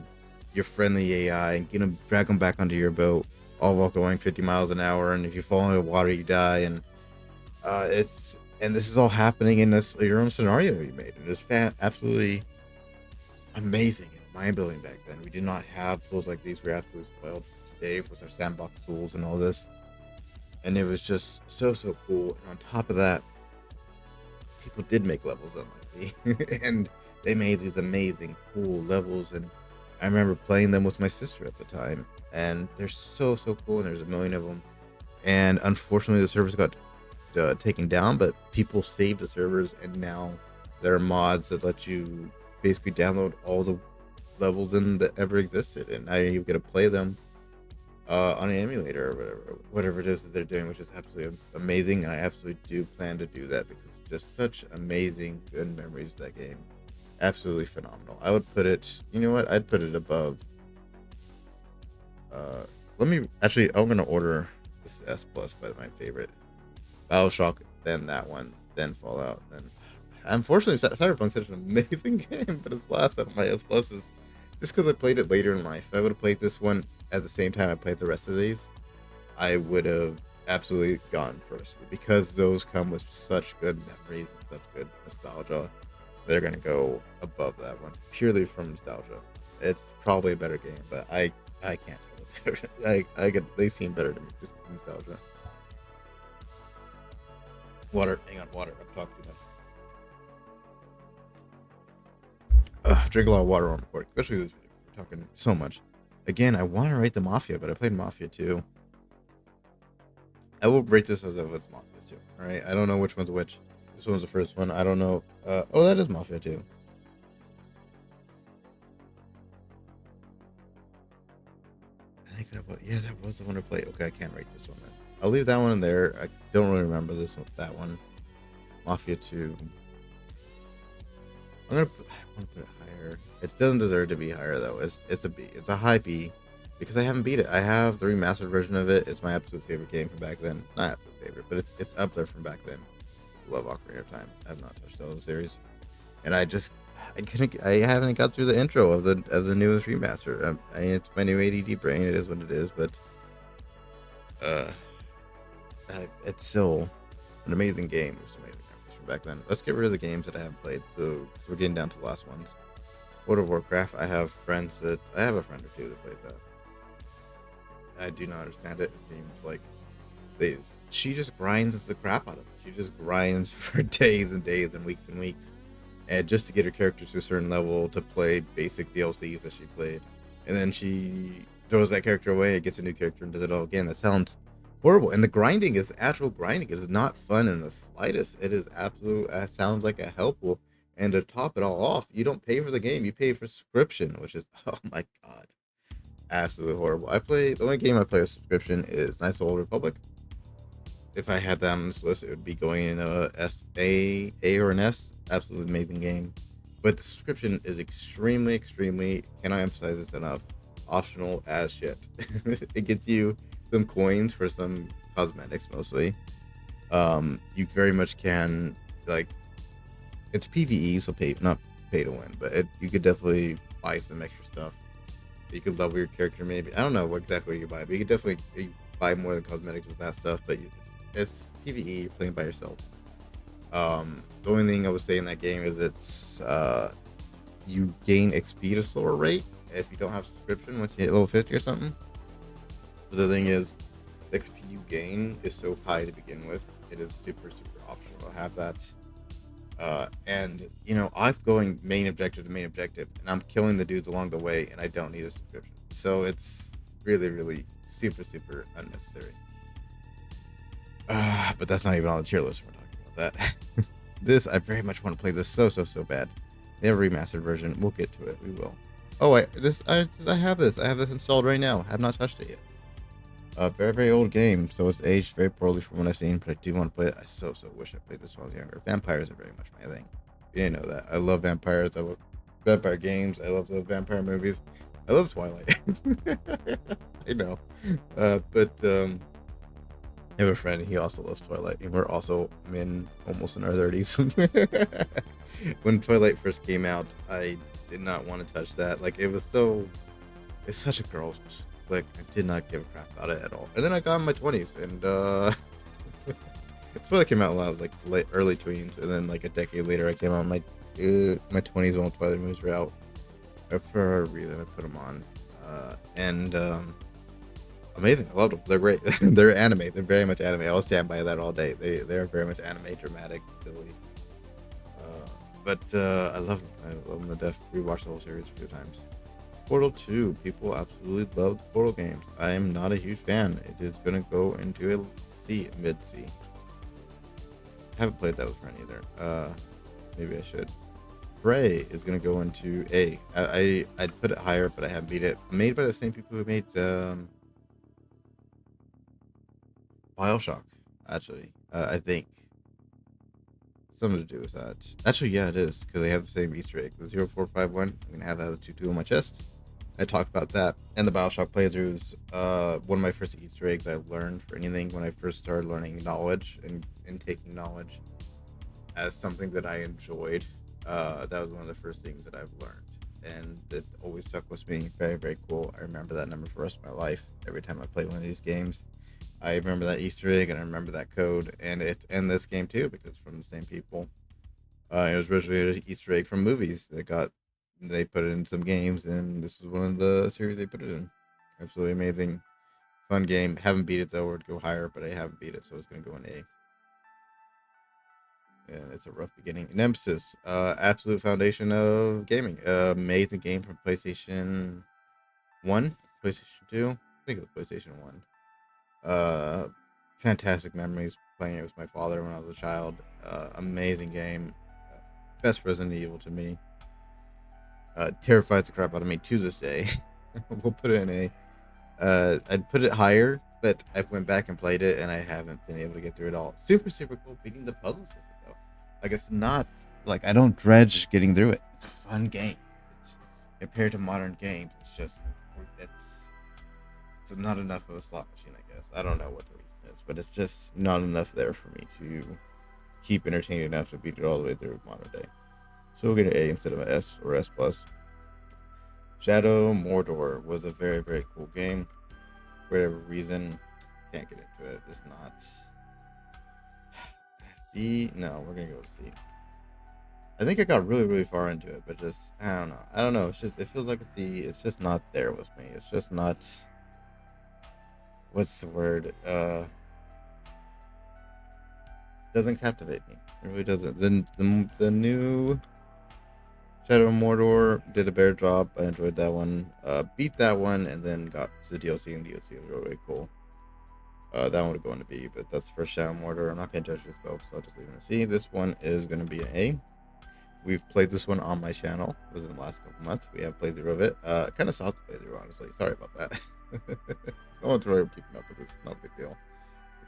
Speaker 1: your friendly AI and get them, drag them back onto your boat, all while going 50 miles an hour. And if you fall into the water, you die. And this is all happening in your own scenario you made. And it's absolutely amazing and mind blowing back then. We did not have tools like these. We're absolutely spoiled today with our sandbox tools and all this. And it was just so cool. And on top of that, people did make levels on my Wii, and they made these amazing, cool levels. And I remember playing them with my sister at the time, and they're so cool. And there's a million of them. And unfortunately, the servers got taken down, but people saved the servers, and now there are mods that let you basically download all the levels in that ever existed, and now you get to play them on an emulator or whatever it is that they're doing, which is absolutely amazing. And I absolutely do plan to do that because just such amazing good memories of that game. Absolutely phenomenal. I would put it, you know what, I'd put it above let me actually, I'm gonna order this S plus by my favorite, BioShock, then that one, then Fallout, then unfortunately Cyberpunk's such an amazing game, but it's last out of my S pluses just because I played it later in life. If I would have played this one at the same time I played the rest of these, I would have absolutely gone first. But because those come with such good memories and such good nostalgia, they're gonna go above that one purely from nostalgia. It's probably a better game, but I can't tell it better. I get they seem better to me just nostalgia. Water, hang on, water. I'm talking too much. Drink a lot of water on recording, especially this video. We're talking so much. Again, I want to rate the Mafia, but I played Mafia 2. I will rate this as if it's Mafia 2. All right, I don't know which one's which. This one's the first one. I don't know. Oh, that is Mafia 2. I think that was, yeah, that was the one to play. Okay, I can't rate this one then. I'll leave that one in there. I don't really remember this one, that one. Mafia 2. I want to put it higher. It doesn't deserve to be higher though. It's a B. It's a high B because I haven't beat it. I have the remastered version of it. It's my absolute favorite game from back then. Not absolute favorite, but it's up there from back then. Love Ocarina of Time. I have not touched all the series, and I haven't got through the intro of the newest remaster. It's my new ADD brain. It is what it is, but uh, it's still an amazing game. It's amazing memories from back then. Let's get rid of the games that I haven't played. So we're getting down to the last ones. World of Warcraft. I have a friend or two that played that. I do not understand it. It seems like she just grinds the crap out of it. She just grinds for days and days and weeks, and just to get her character to a certain level to play basic DLCs that she played, and then she throws that character away and gets a new character and does it all again. That sounds horrible. And the grinding is actual grinding. It is not fun in the slightest. It is absolute. Sounds like a helpful. And to top it all off, you don't pay for the game. You pay for subscription, which is oh my god, absolutely horrible. The only game I play with subscription is Knights of the Old Republic. If I had that on this list, it would be going in a A or an S. Absolutely amazing game. But the subscription is extremely, cannot emphasize this enough, optional as shit. It gets you some coins for some cosmetics mostly. You very much can, like, it's PvE, so not pay to win, but you could definitely buy some extra stuff. You could level your character maybe. I don't know what exactly you buy, but you could definitely buy more than cosmetics with that stuff. But it's PvE. You're playing by yourself. The only thing I would say in that game is you gain XP at a slower rate if you don't have subscription once you hit level 50 or something. But the thing is, the XP you gain is so high to begin with. It is super optional to have that. And I'm going main objective to main objective, and I'm killing the dudes along the way, and I don't need a subscription. So it's really super unnecessary. But that's not even on the tier list. We're talking about that. I very much want to play this so bad. They have a remastered version. We'll get to it. We will. Oh wait, I have this. I have this installed right now. Have not touched it yet. Very old game, so it's aged very poorly from what I've seen, but I do want to play it. I so wish I played this when I was younger. Vampires are very much my thing. You didn't know that. I love vampires. I love vampire games. I love the vampire movies. I love Twilight. I know. I have a friend, he also loves Twilight, and we're also men almost in our 30s. When Twilight first came out, I did not want to touch that. Like, it's such a girl's flick. I did not give a crap about it at all. And then I got in my 20s, and Twilight came out when I was like early tweens, and then like a decade later, I came out in my 20s when Twilight movies were out. For a reason, I put them on, amazing. I loved them. They're great. They're anime. They're very much anime. I'll stand by that all day. They're very much anime, dramatic, silly. But I love them. I love them to death. Rewatched the whole series a few times. Portal 2. People absolutely love the Portal games. I am not a huge fan. It is going to go into a C, mid-C. Haven't played that with friend either. Maybe I should. Prey is going to go into A. I'd put it higher, but I haven't beat it. Made by the same people who made Bioshock, actually. I think something to do with that. Actually, yeah, it is, because they have the same Easter egg. The 0451. I'm gonna have that as a 2-2 on my chest. I talked about that and the Bioshock playthroughs. One of my first Easter eggs I learned for anything when I first started learning knowledge and taking knowledge as something that I enjoyed. That was one of the first things that I've learned, and it always stuck with me. Very cool. I remember that number for the rest of my life. Every time I play one of these games, I remember that Easter egg and I remember that code, and it's in this game too because it's from the same people. It was originally an Easter egg from movies they put it in some games, and this is one of the series they put it in. Absolutely amazing, fun game. Haven't beat it though, or to go higher, but I haven't beat it, so it's gonna go in A. And it's a rough beginning. Nemesis, absolute foundation of gaming. Amazing game from PlayStation 1, PlayStation 2. I think it was PlayStation 1. Uh, Fantastic memories playing it with my father when I was a child. Amazing game. Best Resident Evil to me. Terrifies the crap out of me to this day. We'll put it in A. I'd put it higher, but I went back and played it, and I haven't been able to get through it all. Super cool. Beating the puzzles with it though. like it's not like I don't dredge getting through it. It's a fun game. It's, compared to modern games, it's just it's it's not enough of a slot machine. I guess I don't know what the reason is, but it's just not enough there for me to keep entertaining enough to beat it all the way through modern day. So we'll get an A instead of an S or S plus. Shadow Mordor was a very very cool game. For whatever reason, can't get into it. It's not B. No, we're gonna go to C. I think I got really, really far into it, but just I don't know. I don't know. It's just it feels like a C. It's just not there with me. It's just not. What's the word? Doesn't captivate me. It really doesn't. The new Shadow of Mordor did a better job. I enjoyed that one. Beat that one, and then got to the DLC, and DLC was really, really cool. That one would go into B, but that's for Shadow of Mordor. I'm not gonna judge this both, so I'll just leave it in C. This one is gonna be an A. We've played this one on my channel within the last couple months. We have played through of it. Kind of soft playthrough, honestly. Sorry about that. No one's really keeping up with this. No big deal.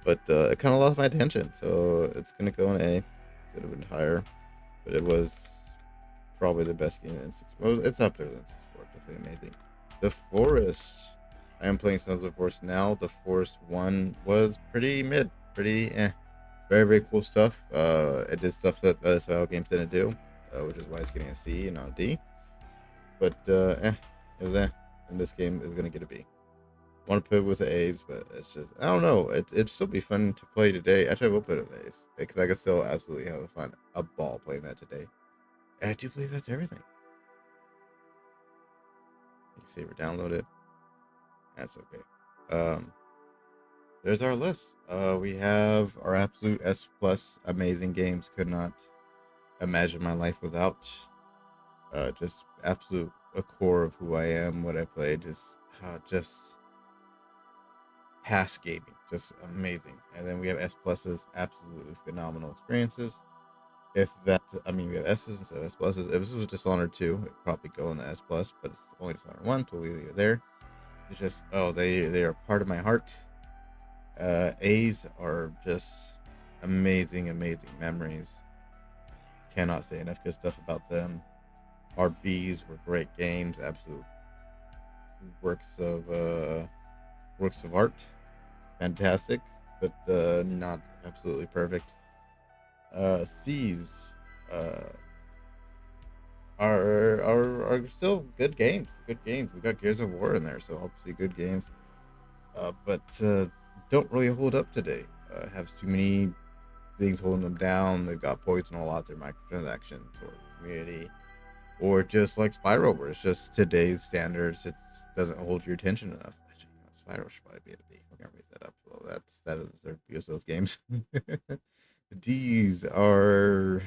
Speaker 1: But it kind of lost my attention, so it's gonna go in A. It should have been higher, but it was probably the best game in six. Well, it's up there than six four. Definitely amazing. The Forest. I am playing Sons of the Forest now. The Forest one was pretty mid, pretty eh. Very very cool stuff. It did stuff that other style games didn't do, which is why it's getting a C and not a D. But it was and this game is gonna get a B. Want to put it with the A's, but it's just I don't know. It'd still be fun to play today. Actually, I will put it with A's because I could still absolutely have a ball playing that today. And I do believe that's everything. You can save or download it. That's okay. There's our list. We have our absolute S plus amazing games. Could not imagine my life without. Just absolute a core of who I am, what I play. Just past gaming, just amazing. And then we have S pluses, absolutely phenomenal experiences. If that, I mean, we have S's instead of S pluses. If this was Dishonored 2, it'd probably go in the S plus, but it's only Dishonored 1, so we leave it there. It's just, oh, they are part of my heart. A's are just amazing, amazing memories. Cannot say enough good stuff about them. Our B's were great games, absolute works of art, fantastic, but not absolutely perfect. C's uh, are still good games. Good games. We got Gears of War in there, so obviously good games. But don't really hold up today. Have too many things holding them down. They've got poison a lot. Their microtransactions or community, or just like Spyro, where it's just today's standards. It doesn't hold your attention enough. Actually, Spyro should probably be at a B. We're gonna raise that up. So that is their because those games. D's are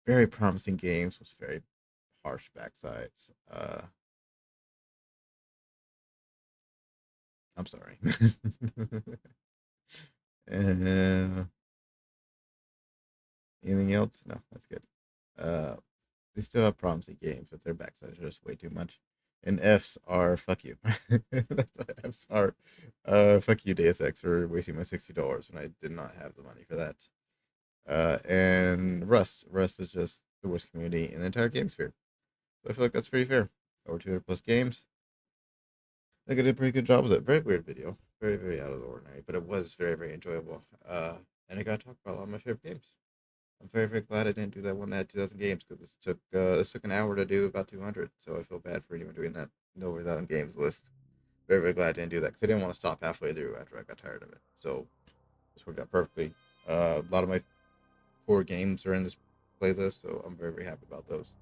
Speaker 1: very promising games with very harsh backsides. I'm sorry. uh, Anything else? No, that's good. Uh, they still have promising games, but their backsides are just way too much. And F's are fuck you. That's what F's are. Fuck you, Deus Ex, for wasting my $60 when I did not have the money for that. And Rust. Rust is just the worst community in the entire game sphere. So I feel like that's pretty fair. Over 200 plus games. I think I did a pretty good job with it. Very weird video. Very, very out of the ordinary, but it was very, very enjoyable. And I got to talk about a lot of my favorite games. I'm very, very glad I didn't do that one that had 2,000 games because this took an hour to do about 200. So I feel bad for anyone doing that over 1,000 games list. Very, very glad I didn't do that because I didn't want to stop halfway through after I got tired of it. So this worked out perfectly. A lot of my core games are in this playlist, so I'm very, very happy about those.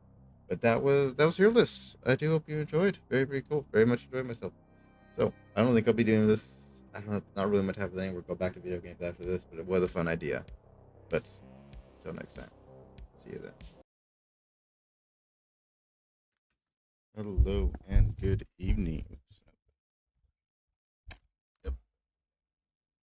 Speaker 1: But that was your list. I do hope you enjoyed. Very, very cool. Very much enjoyed myself. So I don't think I'll be doing this. I don't know, not really my type of thing. We'll go back to video games after this, but it was a fun idea. But until next time, see you then. Hello and good evening.